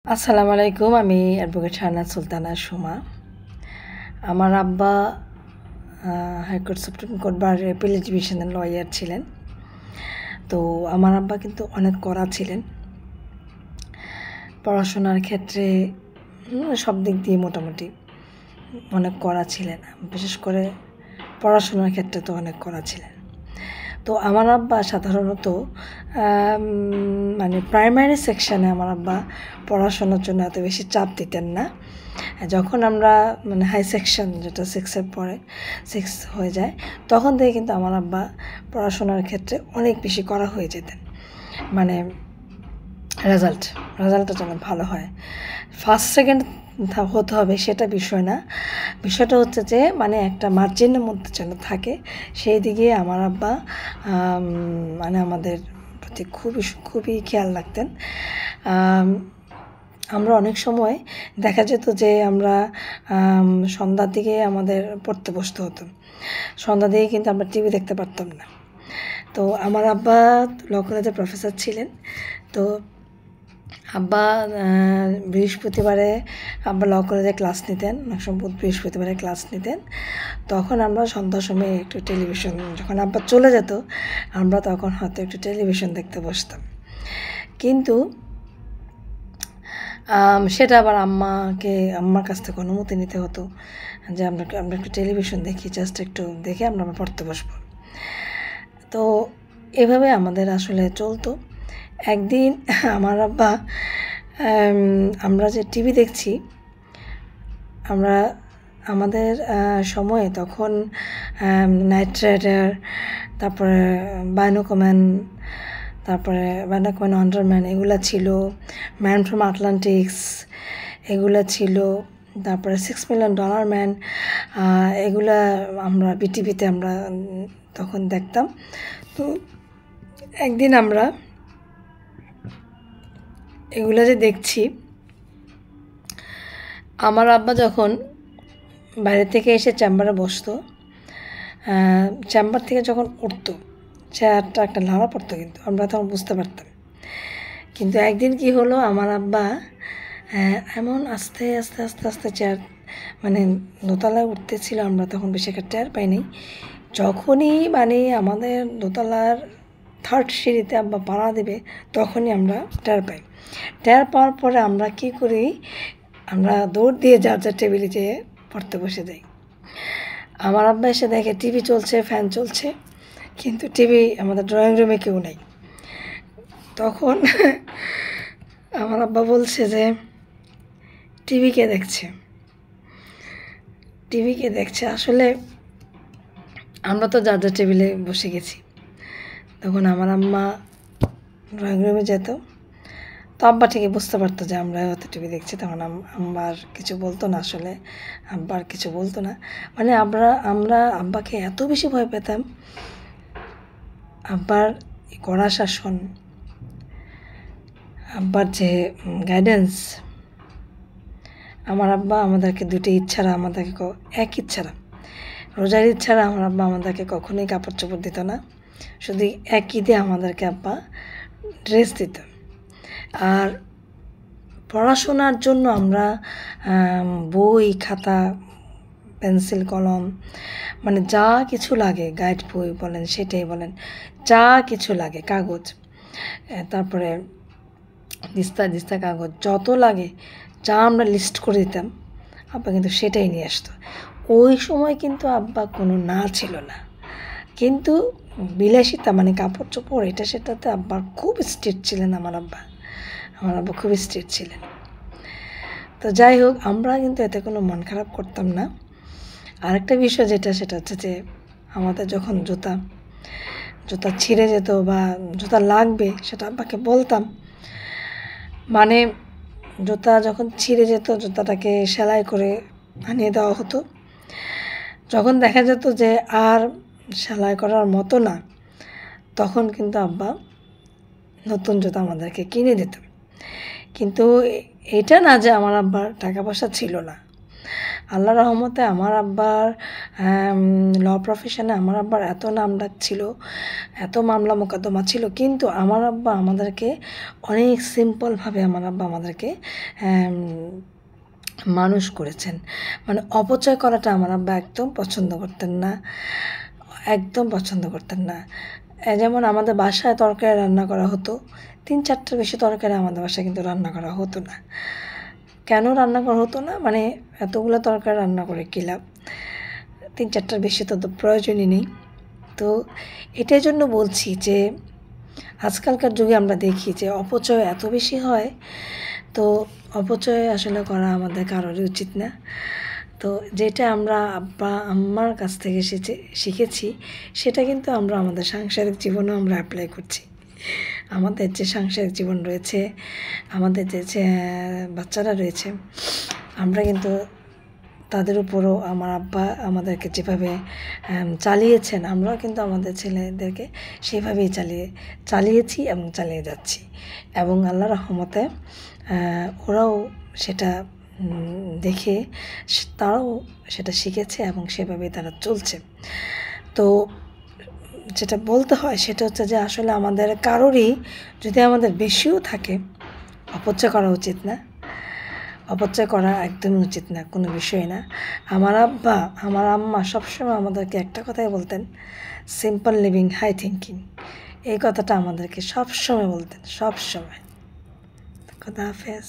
আসসালামু আলাইকুম। আমি অ্যাডভোকেট শাহনাজ সুলতানা সুমা। আমার আব্বা high court supreme court bar appellate ডিভিশনের লয়ার ছিলেন। তো আমার আব্বা কিন্তু অনেক কড়া ছিলেন পড়াশোনার ক্ষেত্রে, সব দিক দিয়ে মোটামুটি অনেক কড়া ছিলেন। বিশেষ করে পড়াশোনার ক্ষেত্রে তো অনেক কড়া ছিলেন। তো আমার আব্বা সাধারণত মানে প্রাইমারি সেকশানে আমার আব্বা পড়াশোনার জন্য এত বেশি চাপ দিতেন না। যখন আমরা মানে হাই সেকশন, যেটা 6-এর পরে 6 হয়ে যায়, তখন থেকে কিন্তু আমার আব্বা পড়াশোনার ক্ষেত্রে অনেক বেশি কড়া হয়ে যেতেন। মানে রেজাল্টটা যেন ভালো হয়, ফার্স্ট সেকেন্ড হতে হবে সেটা বিষয় না। বিষয়টা হচ্ছে যে মানে একটা মার্জিনের মধ্যে যেন থাকে, সেই দিকে আমার আব্বা মানে আমাদের প্রতি খুবই খেয়াল রাখতেন। আমরা অনেক সময় দেখা যেত যে আমরা সন্ধ্যার দিকে আমাদের পড়তে বসতে হতো। সন্ধ্যার দিকে কিন্তু আমরা টিভি দেখতে পারতাম না। তো আমার আব্বা ল কলেজের প্রফেসর ছিলেন। তো আব্বা বৃহস্পতিবারে আব্বা ল কলেজে ক্লাস নিতেন, অনেক সময় বৃহস্পতিবারে ক্লাস নিতেন। তখন আমরা সন্ধ্যার সময় একটু টেলিভিশন, যখন আব্বা চলে যেত আমরা তখন হয়তো একটু টেলিভিশন দেখতে বসতাম। কিন্তু সেটা আবার আম্মার কাছ থেকে অনুমতি নিতে হতো যে আমরা একটু টেলিভিশন দেখি, জাস্ট একটু দেখে আমরা পড়তে বসবো। তো এভাবে আমাদের আসলে চলতো। একদিন আমার আব্বা আমরা যে টিভি দেখছি, আমাদের সময়ে তখন নাইট রাইডার, তারপরে বায়নোকম্যান, তারপরে বায়নোকম্যান আন্ডারম্যান, এগুলো ছিল, ম্যান ফ্রম আটলান্টিক্স এগুলো ছিল, তারপরে $6 মিলিয়ন ম্যান, এগুলা আমরা বিটিভিতে আমরা তখন দেখতাম। তো একদিন আমরা এগুলো যে দেখছি, আমার আব্বা যখন বাইরে থেকে এসে চেম্বারে বসতো, চেম্বার থেকে যখন উঠতো চেয়ারটা একটা লাড়া পড়তো, কিন্তু আমরা তখন বুঝতে পারতাম। কিন্তু একদিন কি হলো, আমার আব্বা এমন আস্তে আস্তে আস্তে আস্তে চেয়ার মানে দোতলায় উঠতেছিল, আমরা তখন বেশি একটা টের পাইনি। যখনই মানে আমাদের দোতলার 3rd সিঁড়িতে আব্বা পাড়া দেবে, তখনই আমরা টের পাই। টের পাওয়ার পরে আমরা কি করি, আমরা দৌড় দিয়ে যার টেবিলে যেয়ে পড়তে বসে যাই। আমার আব্বা এসে দেখে টিভি চলছে, ফ্যান চলছে, কিন্তু টিভি আমাদের ড্রয়িং রুমে কেউ নেই। তখন আমার আব্বা বলছে যে টিভি কে দেখছে। আসলে আমরা তো যার টেবিলে বসে গেছি। তখন আমার আম্মা ড্রয়িং রুমে যেত, তো আব্বা ঠিকই বুঝতে পারতো যে আমরা হয়তো টিভি দেখছি। তখন আব্বার কিছু বলতো না, আসলে আব্বার কিছু বলতো না। মানে আমরা আব্বাকে এত বেশি ভয় পেতাম, আব্বার কড়া শাসন, আব্বার যে গাইডেন্স। আমার আব্বা আমাদেরকে দুটি ইচ্ছারা, আমাদেরকে এক ইচ্ছারা, রোজার ইচ্ছারা আমার আব্বা আমাদেরকে কখনোই কাপড় চোপড় দিত না, শুধু এক ঈদে আমাদেরকে আব্বা ড্রেস দিত। আর পড়াশোনার জন্য আমরা বই, খাতা, পেন্সিল, কলম, মানে যা কিছু লাগে, গাইড বই বলেন, সেটাই বলেন, যা কিছু লাগে, কাগজ, তারপরে দিস্তা কাগজ, যত লাগে যা আমরা লিস্ট করে দিতাম, আব্বা কিন্তু সেটাই নিয়ে আসতো। ওই সময় কিন্তু আব্বা কোনো না ছিল না, কিন্তু বিলাসিতা মানে কাপড় চোপড় এটা সেটাতে আব্বা খুব স্ট্রিক্ট ছিলেন। আমার আব্বা খুব স্ট্রিক্ট ছিলেন। তো যাই হোক, আমরা কিন্তু এতে কোনো মন খারাপ করতাম না। আরেকটা বিষয় সেটা হচ্ছে যে আমাদের যখন জুতা ছিঁড়ে যেত বা জুতা লাগবে, সেটা আব্বাকে বলতাম। মানে জুতা যখন ছিঁড়ে যেত, জুতাটাকে সেলাই করে আনিয়ে দেওয়া হতো। যখন দেখা যেত যে আর সেলাই করার মতো না, তখন কিন্তু আব্বা নতুন জুতা আমাদেরকে কিনে দিত। কিন্তু এটা না যে আমার আব্বার টাকা পয়সা ছিল না, আল্লাহর রহমতে আমার আব্বার ল প্রফেশনে আমার আব্বার এত নাম ডাক ছিল, এত মামলা মোকদ্দমা ছিল, কিন্তু আমার আব্বা আমাদেরকে অনেক সিম্পলভাবে আমার আব্বা আমাদেরকে মানুষ করেছেন। মানে অপচয় করাটা আমার আব্বা একদম পছন্দ করতেন না, একদম পছন্দ করতেন না। যেমন আমাদের বাসায় তরকারি রান্না করা হতো, 3-4টার বেশি তরকারি আমাদের বাসায় কিন্তু রান্না করা হতো না। কেন রান্না করা হতো না, মানে এতগুলো তরকারি রান্না করে কী লাভ, 3-4টার বেশি তো প্রয়োজনই নেই। তো এটার জন্য বলছি যে আজকালকার যুগে আমরা দেখি যে অপচয় এত বেশি হয়, তো অপচয় আসলে করা আমাদের কারোরই উচিত না। তো যেটা আমরা আব্বা আম্মার কাছ থেকে শিখেছি, সেটা কিন্তু আমরা আমাদের সাংসারিক জীবনেও আমরা অ্যাপ্লাই করছি। আমাদের যে সাংসারিক জীবন রয়েছে, আমাদের যে বাচ্চারা রয়েছে, আমরা কিন্তু তাদের উপরও আমার আব্বা আমাদেরকে যেভাবে চালিয়েছেন, আমরাও কিন্তু আমাদের ছেলেদেরকে সেভাবেই চালিয়েছি এবং চালিয়ে যাচ্ছি। এবং আল্লাহর রহমতে ওরাও সেটা দেখে তারাও সেটা শিখেছে এবং সেভাবেই তারা চলছে। তো যেটা বলতে হয় সেটা হচ্ছে যে আসলে আমাদের কারোরই যদি আমাদের বেশিও থাকে, অপচয় করা উচিত না। অপচয় করা একদমই উচিত না, কোনো বিষয় না। আমার আব্বা আমার আম্মা সবসময় আমাদেরকে একটা কথাই বলতেন, সিম্পল লিভিং হাই থিঙ্কিং। এই কথাটা আমাদেরকে সবসময় বলতেন, সবসময়। খোদা হাফেজ।